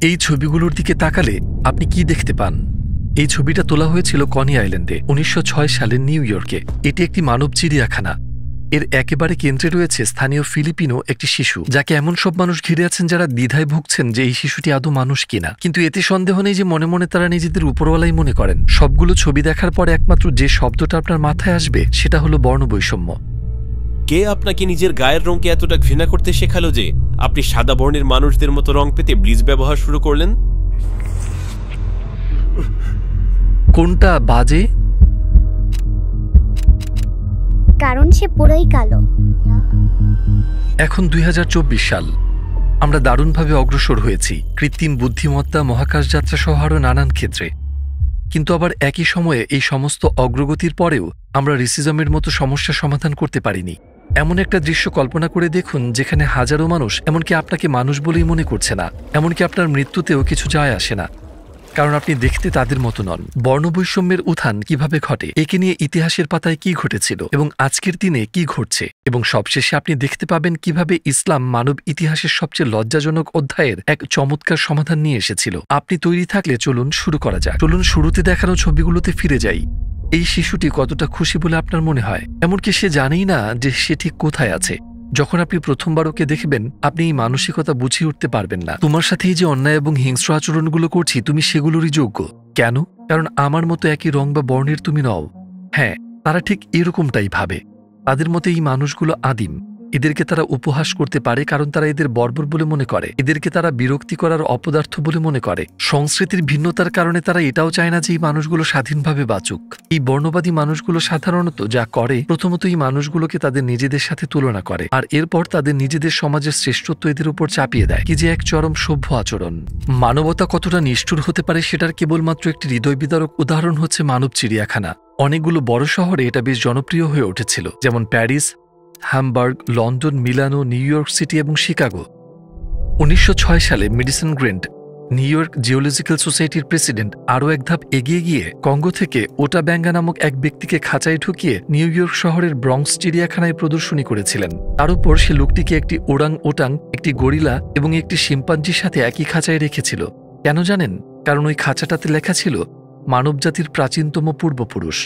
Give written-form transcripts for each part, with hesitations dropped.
এই ছবিগুলোর দিকে তাকালে আপনি কি দেখতে পান? এই ছবিটা তোলা হয়েছিল কনি আইল্যান্ডে ১৯০৬ সালে নিউ ইয়র্কে। এটি একটি মানব চিড়িয়াখানা। এর একেবারে কেন্দ্রে রয়েছে স্থানীয় ফিলিপিনো একটি শিশু, যাকে এমন সব মানুষ ঘিরে আছেন যারা দ্বিধায় ভুগছেন যে এই শিশুটি আদৌ মানুষ কিনা। কিন্তু এতে সন্দেহ নেই যে মনে মনে তারা নিজেদের উপরওয়ালাই মনে করেন। সবগুলো ছবি দেখার পরে একমাত্র যে শব্দটা আপনার মাথায় আসবে সেটা হলো বর্ণবৈষম্য। কে আপনাকে নিজের গায়ের রঙকে এতটা ঘৃণা করতে শেখালো যে আপনি সাদা বর্ণের মানুষদের মতো রং পেতে ব্লিচ ব্যবহার শুরু করলেন? কোনটা বাজে? কারণ সে পুরোই কালো। এখন ২০২৪ সাল। আমরা দারুণভাবে অগ্রসর হয়েছি কৃত্রিম বুদ্ধিমত্তা, মহাকাশ যাত্রা সহ আরও নানান ক্ষেত্রে। কিন্তু আবার একই সময়ে এই সমস্ত অগ্রগতির পরেও আমরা রেসিজমের মতো সমস্যা সমাধান করতে পারিনি। এমন একটা দৃশ্য কল্পনা করে দেখুন যেখানে হাজারো মানুষ এমনকি আপনাকে মানুষ বলেই মনে করছে না, এমনকি আপনার মৃত্যুতেও কিছু যায় আসে না, কারণ আপনি দেখতে তাদের মতো নন। বর্ণবৈষম্যের উত্থান কিভাবে ঘটে, একে নিয়ে ইতিহাসের পাতায় কি ঘটেছিল এবং আজকের দিনে কি ঘটছে, এবং সবশেষে আপনি দেখতে পাবেন কিভাবে ইসলাম মানব ইতিহাসের সবচেয়ে লজ্জাজনক অধ্যায়ের এক চমৎকার সমাধান নিয়ে এসেছিল। আপনি তৈরি থাকলে চলুন শুরু করা যাক। চলুন শুরুতে দেখানো ছবিগুলোতে ফিরে যাই। এই শিশুটি কতটা খুশি বলে আপনার মনে হয়? এমনকি সে জানেই না যে সে ঠিক কোথায় আছে। যখন আপনি প্রথমবার ওকে দেখবেন, আপনি এই মানসিকতা বুঝিয়ে উঠতে পারবেন না। তোমার সাথে এই যে অন্যায় এবং হিংস্র আচরণগুলো করছি, তুমি সেগুলোরই যোগ্য। কেন? কারণ আমার মতো একই রং বা বর্ণের তুমি নও। হ্যাঁ, তারা ঠিক এরকমটাই ভাবে। তাদের মতে এই মানুষগুলো আদিম। এদেরকে তারা উপহাস করতে পারে কারণ তারা এদের বর্বর বলে মনে করে। এদেরকে তারা বিরক্তি করার অপদার্থ বলে মনে করে। সংস্কৃতির ভিন্নতার কারণে তারা এটাও চায় না যে এই মানুষগুলো স্বাধীনভাবে বাঁচুক। এই বর্ণবাদী মানুষগুলো সাধারণত যা করে, প্রথমত এই মানুষগুলোকে তাদের নিজেদের সাথে তুলনা করে, আর এরপর তাদের নিজেদের সমাজের শ্রেষ্ঠত্ব এদের উপর চাপিয়ে দেয়। কি যে এক চরম সভ্য আচরণ! মানবতা কতটা নিষ্ঠুর হতে পারে সেটার কেবলমাত্র একটি হৃদয় বিদারক উদাহরণ হচ্ছে মানব চিড়িয়াখানা। অনেকগুলো বড় শহরে এটা বেশ জনপ্রিয় হয়ে উঠেছিল, যেমন প্যারিস, হ্যামবার্গ, লন্ডন, মিলানো, নিউ ইয়র্ক সিটি এবং শিকাগো। ১৯০৬ সালে medicine Grant, new York geological সোসাইটির প্রেসিডেন্ট, আরও এক ধাপ এগিয়ে গিয়ে কঙ্গো থেকে ওটা ব্যাঙ্গা নামক এক ব্যক্তিকে খাঁচায় ঢুকিয়ে নিউ ইয়র্ক শহরের ব্রঙ্কস চিড়িয়াখানায় প্রদর্শনী করেছিলেন। তার উপর সে লোকটিকে একটি ওরাং ওটাং, একটি গরিলা এবং একটি শিম্পাঞ্জির সাথে একই খাঁচায় রেখেছিল। কেন জানেন? কারণ ওই খাঁচাটাতে লেখা ছিল মানবজাতির প্রাচীনতম পূর্বপুরুষ।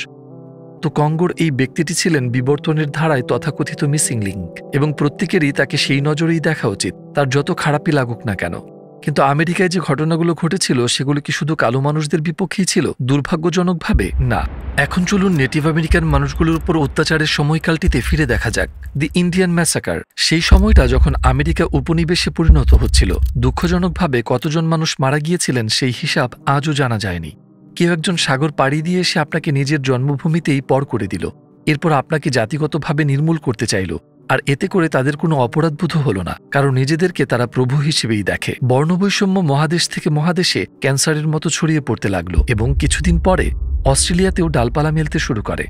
তো কঙ্গোর এই ব্যক্তিটি ছিলেন বিবর্তনের ধারায় তথাকথিত মিসিং লিঙ্ক, এবং প্রত্যেকেরই তাকে সেই নজরেই দেখা উচিত, তার যত খারাপই লাগুক না কেন। কিন্তু আমেরিকায় যে ঘটনাগুলো ঘটেছিল সেগুলো কি শুধু কালো মানুষদের বিপক্ষেই ছিল? দুর্ভাগ্যজনকভাবে না। এখন চলুন নেটিভ আমেরিকান মানুষগুলোর উপর অত্যাচারের সময়কালটিতে ফিরে দেখা যাক, দি ইন্ডিয়ান ম্যাসাকার। সেই সময়টা যখন আমেরিকা উপনিবেশে পরিণত হচ্ছিল। দুঃখজনকভাবে কতজন মানুষ মারা গিয়েছিলেন সেই হিসাব আজও জানা যায়নি। কেউ একজন সাগর পাড়ি দিয়ে এসে আপনাকে নিজের জন্মভূমিতেই পর করে দিল, এরপর আপনাকে জাতিগতভাবে নির্মূল করতে চাইল, আর এতে করে তাদের কোনো অপরাধবোধ হলো না, কারণ নিজেদেরকে তারা প্রভু হিসেবেই দেখে। বর্ণবৈষম্য মহাদেশ থেকে মহাদেশে ক্যান্সারের মতো ছড়িয়ে পড়তে লাগলো, এবং কিছুদিন পরে অস্ট্রেলিয়াতেও ডালপালা মেলতে শুরু করে।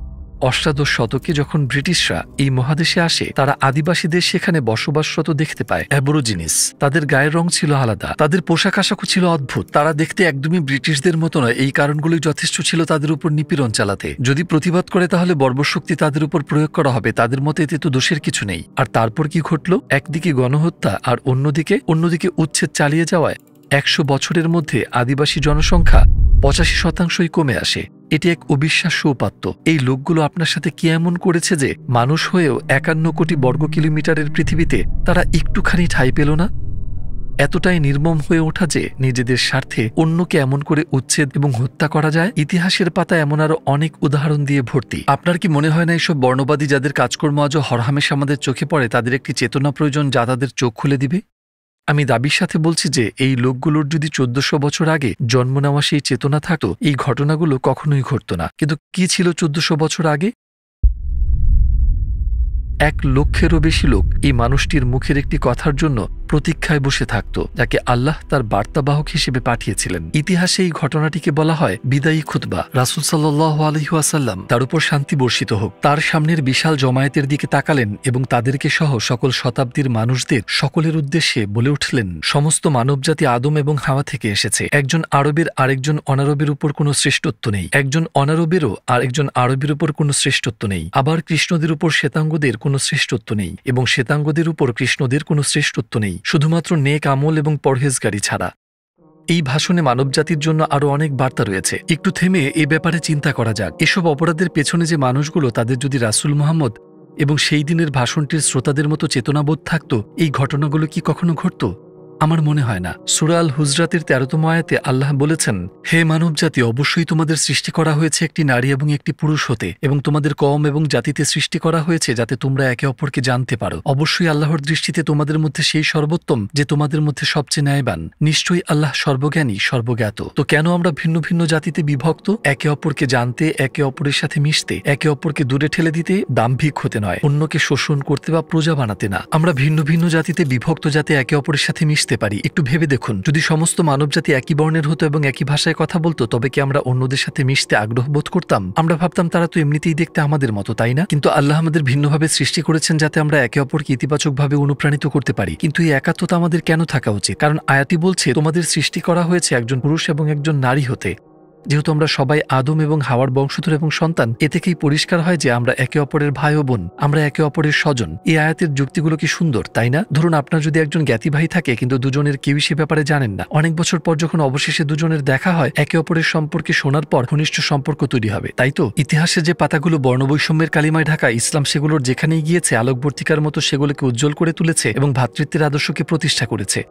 অষ্টাদশ শতকে যখন ব্রিটিশরা এই মহাদেশে আসে, তারা আদিবাসীদের সেখানে বসবাসরত দেখতে পায় অ্যাবরিজিনিস। তাদের গায়ের রং ছিল আলাদা, তাদের পোশাক আশাকও ছিল অদ্ভুত, তারা দেখতে একদমই ব্রিটিশদের মতো নয়। এই কারণগুলোই যথেষ্ট ছিল তাদের উপর নিপীড়ন চালাতে। যদি প্রতিবাদ করে তাহলে বর্বশক্তি তাদের উপর প্রয়োগ করা হবে, তাদের মতে এতে তো দোষের কিছু নেই। আর তারপর কি ঘটল? একদিকে গণহত্যা আর অন্যদিকে উচ্ছেদ চালিয়ে যাওয়ায় ১০০ বছরের মধ্যে আদিবাসী জনসংখ্যা ৮৫% কমে আসে। এটি এক অবিশ্বাস্য উপাত্ত। এই লোকগুলো আপনার সাথে কি এমন করেছে যে মানুষ হয়েও ৫১ কোটি বর্গ কিলোমিটারের পৃথিবীতে তারা একটুখানি ঠাঁই পেল না? এতটাই নির্মম হয়ে ওঠা যে নিজেদের স্বার্থে অন্যকে এমন করে উচ্ছেদ এবং হত্যা করা যায়। ইতিহাসের পাতা এমন আরো অনেক উদাহরণ দিয়ে ভর্তি। আপনার কি মনে হয় না এইসব বর্ণবাদী যাদের কাজকর্ম আজও হরহামেশা আমাদের চোখে পড়ে, তাদের একটি চেতনা প্রয়োজন যা তাদের চোখ খুলে দিবে? আমি দাবির সাথে বলছি যে এই লোকগুলোর যদি ১৪০০ বছর আগে জন্ম নেওয়া সেই চেতনা থাকতো, এই ঘটনাগুলো কখনোই ঘটত না। কিন্তু কি ছিল ১৪০০ বছর আগে? ১ লক্ষেরও বেশি লোক এই মানুষটির মুখের একটি কথার জন্য প্রতীক্ষায় বসে থাকত, যাকে আল্লাহ তার বার্তাবাহক হিসেবে পাঠিয়েছিলেন। ইতিহাসে এই ঘটনাটিকে বলা হয় বিদায়ী খুতবা। রাসূল সাল্লাল্লাহু আলাইহি ওয়াসাল্লাম, তার উপর শান্তি বর্ষিত হোক, তার সামনের বিশাল জমায়েতের দিকে তাকালেন এবং তাদেরকে সহ সকল শতাব্দীর মানুষদের সকলের উদ্দেশ্যে বলে উঠলেন, সমস্ত মানবজাতি আদম এবং হাওয়া থেকে এসেছে। একজন আরবের আরেকজন অনারবের উপর কোনো শ্রেষ্ঠত্ব নেই, একজন অনারবেরও আরেকজন আরবের উপর কোনো শ্রেষ্ঠত্ব নেই। আবার কৃষ্ণদের উপর শ্বেতাঙ্গদের কোনো শ্রেষ্ঠত্ব নেই, এবং শ্বেতাঙ্গদের উপর কৃষ্ণদের কোনো শ্রেষ্ঠত্ব নেই, শুধুমাত্র নেক আমল এবং পরহেজগারি ছাড়া। এই ভাষণে মানবজাতির জন্য আরো অনেক বার্তা রয়েছে। একটু থেমে এ ব্যাপারে চিন্তা করা যাক। এসব অপরাধের পেছনে যে মানুষগুলো, তাদের যদি রাসূল মুহাম্মদ এবং সেই দিনের ভাষণটির শ্রোতাদের মতো চেতনাবোধ থাকত, এই ঘটনাগুলো কি কখনো ঘটত? আমার মনে হয় না। সূরা আল হুজরাতের 13তম আয়াতে আল্লাহ বলেছেন, হে মানবজাতি, অবশ্যই তোমাদের সৃষ্টি করা হয়েছে একটি নারী এবং একটি পুরুষ হতে, এবং তোমাদের কওম এবং জাতিতে সৃষ্টি করা হয়েছে যাতে তোমরা একে অপরকে জানতে পারো। অবশ্যই আল্লাহর দৃষ্টিতে তোমাদের মধ্যে সেই সর্বোত্তম যে তোমাদের মধ্যে সবচেয়ে ন্যায়বান। নিশ্চয়ই আল্লাহ সর্বজ্ঞানী, সর্বজ্ঞাত। তো কেন আমরা ভিন্ন ভিন্ন জাতিতে বিভক্ত? একে অপরকে জানতে, একে অপরের সাথে মিশতে, একে অপরকে দূরে ঠেলে দিতে, দাম্ভিক হতে নয়, অন্যকে শোষণ করতে বা প্রজা বানাতে না। আমরা ভিন্ন ভিন্ন জাতিতে বিভক্ত যাতে একে অপরের সাথে মিশতে পারি। একটু ভেবে দেখুন, যদি সমস্ত মানবজাতি একই বর্ণের হতো এবং একই ভাষায় কথা বলতো, তবে কি আমরা অন্যদের সাথে মিশতে আগ্রহ বোধ করতাম? আমরা ভাবতাম তারা তো এমনিতেই দেখতে আমাদের মতো, তাই না? কিন্তু আল্লাহ আমাদের ভিন্নভাবে সৃষ্টি করেছেন যাতে আমরা একে অপরকে ইতিবাচকভাবে অনুপ্রাণিত করতে পারি। কিন্তু এই একাত্মতা আমাদের কেন থাকা উচিত? কারণ আয়াতটি বলছে তোমাদের সৃষ্টি করা হয়েছে একজন পুরুষ এবং একজন নারী হতে। যেহেতু আমরা সবাই আদম এবং হাওয়ার বংশধর এবং সন্তান, এ থেকেই পরিষ্কার হয় যে আমরা একে অপরের ভাই ও বোন, আমরা একে অপরের স্বজন। এই আয়াতের যুক্তিগুলো কি সুন্দর, তাই না? ধরুন আপনার যদি একজন জ্ঞাতি ভাই থাকে কিন্তু দুজনের কেউই সে ব্যাপারে জানেন না। অনেক বছর পর যখন অবশেষে দুজনের দেখা হয়, একে অপরের সম্পর্কে শোনার পর ঘনিষ্ঠ সম্পর্ক তৈরি হবে, তাই তো? ইতিহাসে যে পাতাগুলো বর্ণবৈষম্যের কালিমায় ঢাকা, ইসলাম সেগুলোর যেখানেই গিয়েছে আলোকবর্তিকার মতো সেগুলোকে উজ্জ্বল করে তুলেছে এবং ভ্রাতৃত্বের আদর্শকে প্রতিষ্ঠা করেছে।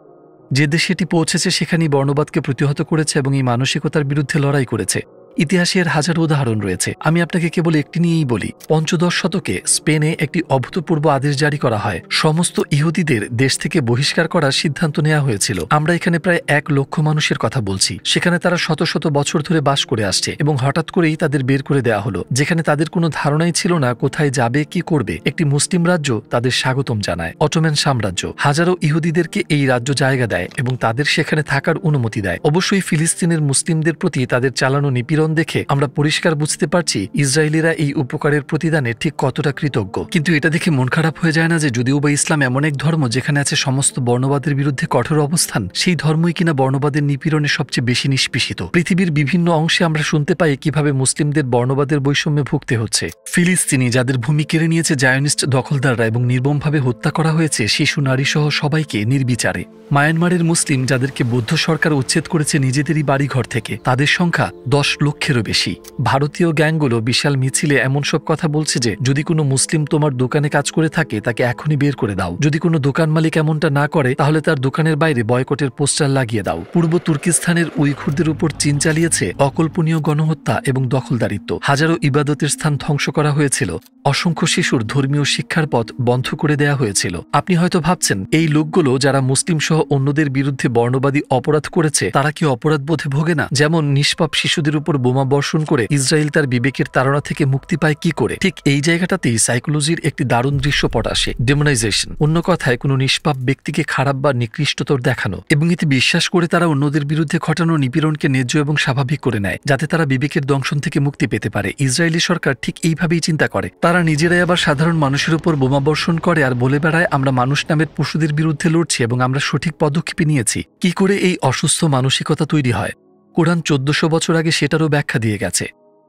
যে দেশে এটি পৌঁছেছে সেখানেই বর্ণবাদকে প্রতিহত করেছে এবং এই মানসিকতার বিরুদ্ধে লড়াই করেছে। ইতিহাসে এর হাজার উদাহরণ রয়েছে। আমি আপনাকে কেবল একটি নিয়েই বলি। পঞ্চদশ শতকে স্পেনে একটি অভূতপূর্ব আদেশ জারি করা হয়। সমস্ত ইহুদিদের দেশ থেকে বহিষ্কার করার সিদ্ধান্ত নেওয়া হয়েছিল। আমরা এখানে প্রায় 1 লক্ষ মানুষের কথা বলছি। সেখানে তারা শত শত বছর ধরে বাস করে আসছে এবং হঠাৎ করেই তাদের বের করে দেওয়া হলো, যেখানে তাদের কোনো ধারণাই ছিল না কোথায় যাবে, কি করবে। একটি মুসলিম রাজ্য তাদের স্বাগতম জানায়, অটোম্যান সাম্রাজ্য। হাজারো ইহুদিদেরকে এই রাজ্য জায়গা দেয় এবং তাদের সেখানে থাকার অনুমতি দেয়। অবশ্যই ফিলিস্তিনের মুসলিমদের প্রতি তাদের চালানো নিপীড়ন দেখে আমরা পরিষ্কার বুঝতে পারছি ইসরায়েলিরা এই উপকারের প্রতিদানে ঠিক কতটা কৃতজ্ঞ। কিন্তু এটা দেখে মন খারাপ হয়ে যায় না যে যদিও বা ইসলাম এমন এক ধর্ম যেখানে আছে সমস্ত বর্ণবাদের বিরুদ্ধে কঠোর অবস্থান, সেই ধর্মই কিনা বর্ণবাদের নিপীড়নে সবচেয়ে বেশি নিষ্পেষিত। পৃথিবীর বিভিন্ন অংশে আমরা শুনতে পাই কিভাবে মুসলিমদের বর্ণবাদের বৈষম্যে ভুগতে হচ্ছে। ফিলিস্তিনি যাদের ভূমি কেড়ে নিয়েছে জায়নিস্ট দখলদাররা এবং নির্মমভাবে হত্যা করা হয়েছে শিশু, নারী সহ সবাইকে নির্বিচারে। মায়ানমারের মুসলিম যাদেরকে বৌদ্ধ সরকার উচ্ছেদ করেছে নিজেদেরই বাড়িঘর থেকে, তাদের সংখ্যা 10 লক্ষেরও বেশি। ভারতীয় গ্যাংগুলো বিশাল মিছিলে এমন সব কথা বলছে যে যদি কোনো মুসলিম তোমার দোকানে কাজ করে থাকে তাকে এখনই বের করে দাও। যদি কোনো দোকান মালিক এমনটা না করে তাহলে তার দোকানের বাইরে বয়কটের পোস্টার লাগিয়ে দাও। পূর্ব তুর্কিস্তানের উইঘুরদের উপর চীন চালিয়েছে অকল্পনীয় গণহত্যা এবং দখলদারিত্ব। হাজারো ইবাদতের স্থান ধ্বংস করা হয়েছিল। অসংখ্য শিশুর ধর্মীয় শিক্ষার পথ বন্ধ করে দেয়া হয়েছিল। আপনি হয়তো ভাবছেন এই লোকগুলো যারা মুসলিম সহ অন্যদের বিরুদ্ধে বর্ণবাদী অপরাধ করেছে তারা কি অপরাধ বোধে ভোগে না? যেমন নিষ্পাপ শিশুদের উপর বোমা বর্ষণ করে ইসরায়েল তার বিবেকের তাড়না থেকে মুক্তি পায় কি করে? ঠিক এই জায়গাটাতেই সাইকোলজির একটি দারুণ দৃশ্যপট আসে, ডেমোনাইজেশন। অন্য কথায় কোনো নিষ্পাপ ব্যক্তিকে খারাপ বা নিকৃষ্টতর দেখানো এবং এতে বিশ্বাস করে তারা অন্যদের বিরুদ্ধে ঘটানো নিপীড়নকে ন্যায্য এবং স্বাভাবিক করে নেয় যাতে তারা বিবেকের দংশন থেকে মুক্তি পেতে পারে। ইসরায়েলি সরকার ঠিক এইভাবেই চিন্তা করে। তারা নিজেরাই আবার সাধারণ মানুষের উপর বোমা বর্ষণ করে আর বলে বেড়ায় আমরা মানুষ নামের পশুদের বিরুদ্ধে লড়ছি এবং আমরা সঠিক পদক্ষেপ নিয়েছি। কি করে এই অসুস্থ মানসিকতা তৈরি হয়? কোরআন 1400 বছর আগে সেটারও ব্যাখ্যা দিয়ে গেছে।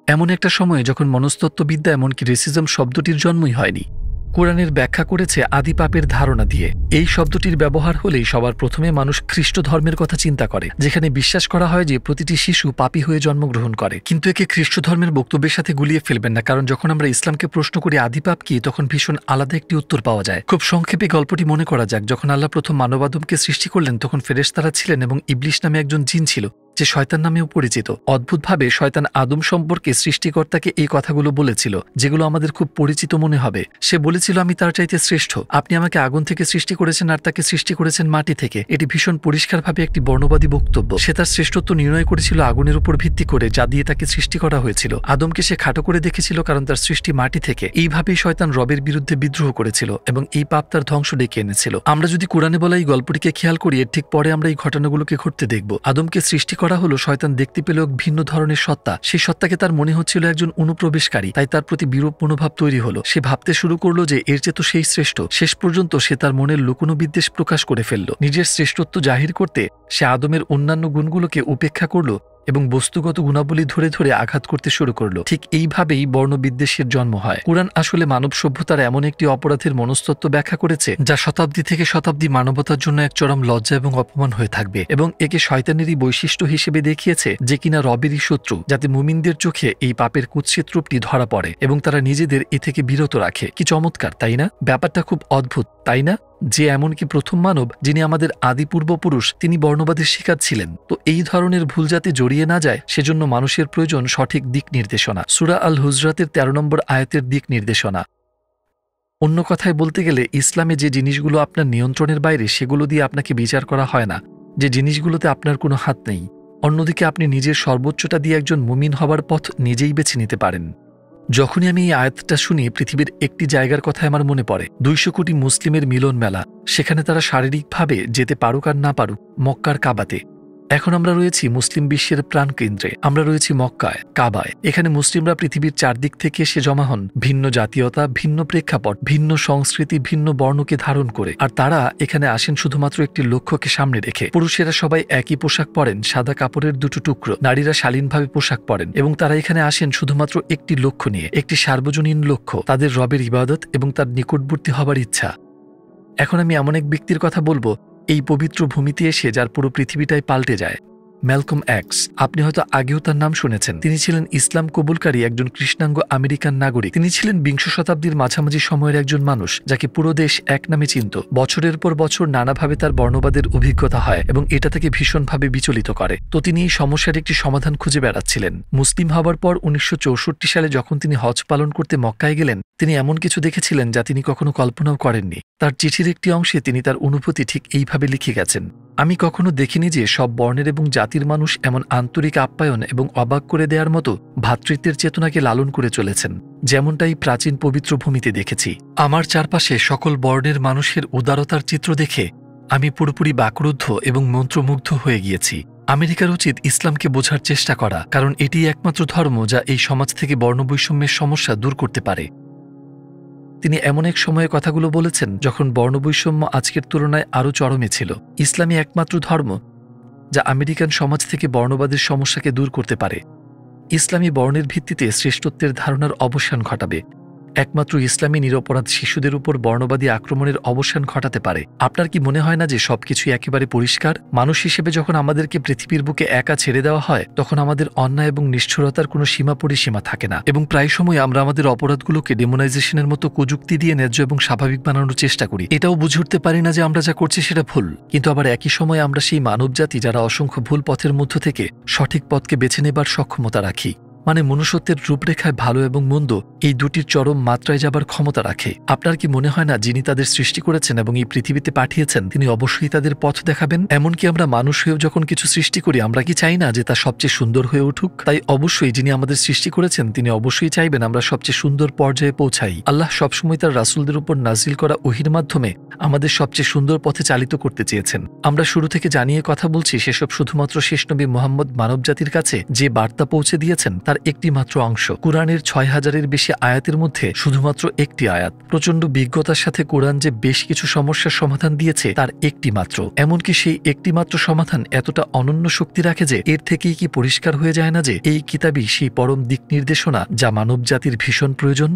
এমন একটা সময়ে যখন মনস্তত্ত্ববিদ্যা এমনকি রেসিজম শব্দটির জন্মই হয়নি। কোরআনের ব্যাখ্যা করেছে আদি পাপের ধারণা দিয়ে। এই শব্দটির ব্যবহার হলেই সবার প্রথমে মানুষ খ্রিস্ট ধর্মের কথা চিন্তা করে, যেখানে বিশ্বাস করা হয় যে প্রতিটি শিশু পাপী হয়ে জন্মগ্রহণ করে। কিন্তু একে খ্রিস্ট ধর্মের বক্তব্যের সাথে গুলিয়ে ফেলবেন না, কারণ যখন আমরা ইসলামকে প্রশ্ন করি আদি পাপ কি, তখন ভীষণ আলাদা একটি উত্তর পাওয়া যায়। খুব সংক্ষেপে গল্পটি মনে করা যাক। যখন আল্লাহ প্রথম মানবাদমকে সৃষ্টি করলেন তখন ফেরেশতারা ছিলেন এবং ইবলিস নামে একজন জিন ছিল যে শয়তান নামেও পরিচিত। অদ্ভুতভাবে শয়তান আদম সম্পর্কে সৃষ্টিকর্তাকে এই কথাগুলো বলেছিল, যেগুলো আমাদের খুব পরিচিত মনে হবে। সে বলেছিল আমি তার চাইতে শ্রেষ্ঠ। আপনি আমাকে আগুন থেকে সৃষ্টি করেছেন আর তাকে সৃষ্টি করেছেন মাটি থেকে। এটি ভীষণ পরিষ্কারভাবে একটি বর্ণবাদী বক্তব্য। সে তার শ্রেষ্ঠত্ব নির্ণয় করেছিল আগুনের উপর ভিত্তি করে, যা দিয়ে তাকে সৃষ্টি করা হয়েছিল। আদমকে সে খাটো করে দেখেছিল কারণ তার সৃষ্টি মাটি থেকে। এইভাবেই শয়তান রবের বিরুদ্ধে বিদ্রোহ করেছিল এবং এই পাপ তার ধ্বংস ডেকে এনেছিল। আমরা যদি কোরআনে বলা এই গল্পটিকে খেয়াল করি, এর ঠিক পরে আমরা এই ঘটনাগুলোকে ঘটতে দেখব। আদমকে সৃষ্টি করা হলো, শয়তান দেখতে পেল এক ভিন্ন ধরনের সত্তা। সেই সত্তাকে তার মনে হচ্ছিল একজন অনুপ্রবেশকারী, তাই তার প্রতি বিরূপ মনোভাব তৈরি হলো। সে ভাবতে শুরু করলো যে এর চেয়ে তো সেই শ্রেষ্ঠ। শেষ পর্যন্ত সে তার মনের লুকোনো বিদ্বেষ প্রকাশ করে ফেলল। নিজের শ্রেষ্ঠত্ব জাহির করতে সে আদমের অন্যান্য গুণগুলোকে উপেক্ষা করল এবং বস্তুগত গুণাবলী ধরে ধরে আঘাত করতে শুরু করলো। ঠিক এইভাবেই বর্ণবিদ্বেষের জন্ম হয়। কুরআন আসলে মানব সভ্যতার এমন একটি অপরাধের মনস্তত্ত্ব ব্যাখ্যা করেছে যা শতাব্দী থেকে শতাব্দী মানবতার জন্য এক চরম লজ্জা এবং অপমান হয়ে থাকবে, এবং একে শয়তানেরই বৈশিষ্ট্য হিসেবে দেখিয়েছে যে কিনা রবেরই শত্রু, যাতে মুমিনদের চোখে এই পাপের কুৎসিত রূপটি ধরা পড়ে এবং তারা নিজেদের এ থেকে বিরত রাখে। কি চমৎকার, তাই না? ব্যাপারটা খুব অদ্ভুত, তাই না? যে এমনকি প্রথম মানব, যিনি আমাদের আদি পূর্বপুরুষ, তিনি বর্ণবাদের শিকার ছিলেন। তো এই ধরনের ভুল যাতে জড়িয়ে না যায় সেজন্য মানুষের প্রয়োজন সঠিক দিক নির্দেশনা। সূরা আল হুজরাতের 13 নম্বর আয়াতের দিক নির্দেশনা। অন্য কথায় বলতে গেলে, ইসলামে যে জিনিসগুলো আপনার নিয়ন্ত্রণের বাইরে সেগুলো দিয়ে আপনাকে বিচার করা হয় না, যে জিনিসগুলোতে আপনার কোনো হাত নেই। অন্যদিকে আপনি নিজের সর্বোচ্চটা দিয়ে একজন মুমিন হবার পথ নিজেই বেছে নিতে পারেন। যখনই আমি এই আয়াতটা শুনি, পৃথিবীর একটি জায়গার কথা আমার মনে পড়ে। 200 কোটি মুসলিমের মিলন মেলা। সেখানে তারা শারীরিকভাবে যেতে পারুক আর না পারুক, মক্কার কাবাতে। এখন আমরা রয়েছি মুসলিম বিশ্বের প্রাণকেন্দ্রে, আমরা রয়েছি মক্কায়, কাবায়। এখানে মুসলিমরা পৃথিবীর চারদিক থেকে এসে জমা হন, ভিন্ন জাতীয়তা, ভিন্ন প্রেক্ষাপট, ভিন্ন সংস্কৃতি, ভিন্ন বর্ণকে ধারণ করে। আর তারা এখানে আসেন শুধুমাত্র একটি লক্ষ্যকে সামনে রেখে। পুরুষেরা সবাই একই পোশাক পরেন, সাদা কাপড়ের দুটো টুকরো। নারীরা শালীনভাবে পোশাক পরেন, এবং তারা এখানে আসেন শুধুমাত্র একটি লক্ষ্য নিয়ে, একটি সার্বজনীন লক্ষ্য, তাদের রবের ইবাদত এবং তার নিকটবর্তী হবার ইচ্ছা। এখন আমি এমন এক ব্যক্তির কথা বলবো এই পবিত্র ভূমিতে এসে যার পুরো পৃথিবীটাই পাল্টে যায়। Malcolm x. আপনি হয়তো আগেও তার নাম শুনেছেন। তিনি ছিলেন ইসলাম কবুলকারী একজন কৃষ্ণাঙ্গ আমেরিকান নাগরিক। তিনি ছিলেন 20 শতাব্দীর মাঝামাঝি সময়ের একজন মানুষ যাকে পুরো দেশ এক নামে চিনত। বছরের পর বছর নানাভাবে তার বর্ণবাদের অভিজ্ঞতা হয় এবং এটা তাকে ভীষণভাবে বিচলিত করে। তো তিনি এই সমস্যার একটি সমাধান খুঁজে বেড়াচ্ছিলেন। মুসলিম হবার পর 1964 সালে যখন তিনি হজ পালন করতে মক্কায় গেলেন, তিনি এমন কিছু দেখেছিলেন যা তিনি কখনো কল্পনাও করেননি। তার চিঠির একটি অংশে তিনি তার অনুভূতি ঠিক এইভাবে লিখে গেছেন: আমি কখনো দেখিনি যে সব বর্ণের এবং জাতির মানুষ এমন আন্তরিক আপ্যায়ন এবং অবাক করে দেওয়ার মতো ভ্রাতৃত্বের চেতনাকে লালন করে চলেছেন, যেমনটাই প্রাচীন পবিত্র ভূমিতে দেখেছি। আমার চারপাশে সকল বর্ণের মানুষের উদারতার চিত্র দেখে আমি পুরোপুরি বাকরুদ্ধ এবং মন্ত্রমুগ্ধ হয়ে গিয়েছি। আমেরিকার উচিত ইসলামকে বোঝার চেষ্টা করা, কারণ এটি একমাত্র ধর্ম যা এই সমাজ থেকে বর্ণবৈষম্যের সমস্যা দূর করতে পারে। তিনি এমন এক সময়ে কথাগুলো বলেছেন যখন বর্ণবৈষম্য আজকের তুলনায় আরও চরমে ছিল। ইসলামই একমাত্র ধর্ম যা আমেরিকান সমাজ থেকে বর্ণবাদের সমস্যাকে দূর করতে পারে। ইসলামী বর্ণের ভিত্তিতে শ্রেষ্ঠত্বের ধারণার অবসান ঘটাবে। একমাত্র ইসলামী নিরপরাধ শিশুদের উপর বর্ণবাদী আক্রমণের অবসান ঘটাতে পারে। আপনার কি মনে হয় না যে সবকিছুই একেবারে পরিষ্কার? মানুষ হিসেবে যখন আমাদেরকে পৃথিবীর বুকে একা ছেড়ে দেওয়া হয়, তখন আমাদের অন্যায় এবং নিষ্ঠুরতার কোনো সীমা পরিসীমা থাকে না, এবং প্রায় সময় আমরা আমাদের অপরাধগুলোকে ডেমোনাইজেশনের মতো প্রযুক্তি দিয়ে ন্যায্য এবং স্বাভাবিক বানানোর চেষ্টা করি। এটাও বুঝে উঠতে পারি না যে আমরা যা করছি সেটা ভুল, কিন্তু আবার একই সময় আমরা সেই মানবজাতি যারা অসংখ্য ভুল পথের মধ্য থেকে সঠিক পথকে বেছে নেবার সক্ষমতা রাখি। মানে মনুষ্যত্বের রূপরেখায় ভালো এবং মন্দ এই দুটির চরম মাত্রায় যাবার ক্ষমতা রাখে। আপনার কি মনে হয় না যিনি তাদের সৃষ্টি করেছেন এবং এই পৃথিবীতে পাঠিয়েছেন তিনি অবশ্যই তাদের পথ দেখাবেন? এমনকি আমরা মানুষ হয়েও যখন কিছু সৃষ্টি করি, আমরা কি চাই না যে তা সবচেয়ে সুন্দর হয়ে উঠুক? তাই অবশ্যই যিনি আমাদের সৃষ্টি করেছেন তিনি অবশ্যই চাইবেন আমরা সবচেয়ে সুন্দর পর্যায়ে পৌঁছাই। আল্লাহ সবসময় তার রাসূলদের উপর নাজিল করা ওহীর মাধ্যমে আমাদের সবচেয়ে সুন্দর পথে চালিত করতে চেয়েছেন। আমরা শুরু থেকে জানিয়ে কথা বলছি সেসব শুধুমাত্র শেষ নবী মুহাম্মদ মানবজাতির কাছে যে বার্তা পৌঁছে দিয়েছেন তার একটি মাত্র অংশ। কুরআনের 6000-এর বেশি আয়াতের মধ্যে শুধুমাত্র একটি আয়াত। প্রচন্ড বিজ্ঞতার সাথে কোরআন যে বেশ কিছু সমস্যার সমাধান দিয়েছে তার একটি মাত্র। এমনকি সেই একটি মাত্র সমাধান এতটা অনন্য শক্তি রাখে যে এর থেকেই কি পরিষ্কার হয়ে যায় না যে এই কিতাবই সেই পরম দিক নির্দেশনা যা মানবজাতির ভীষণ প্রয়োজন।